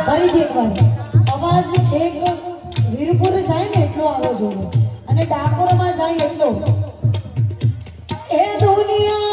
ફરીથી એકવાર અવાજ છેક વીરપુર જાય ને એટલો આવવો જોઈએ અને ડાકોરમાં જાય એટલો એ દુનિયા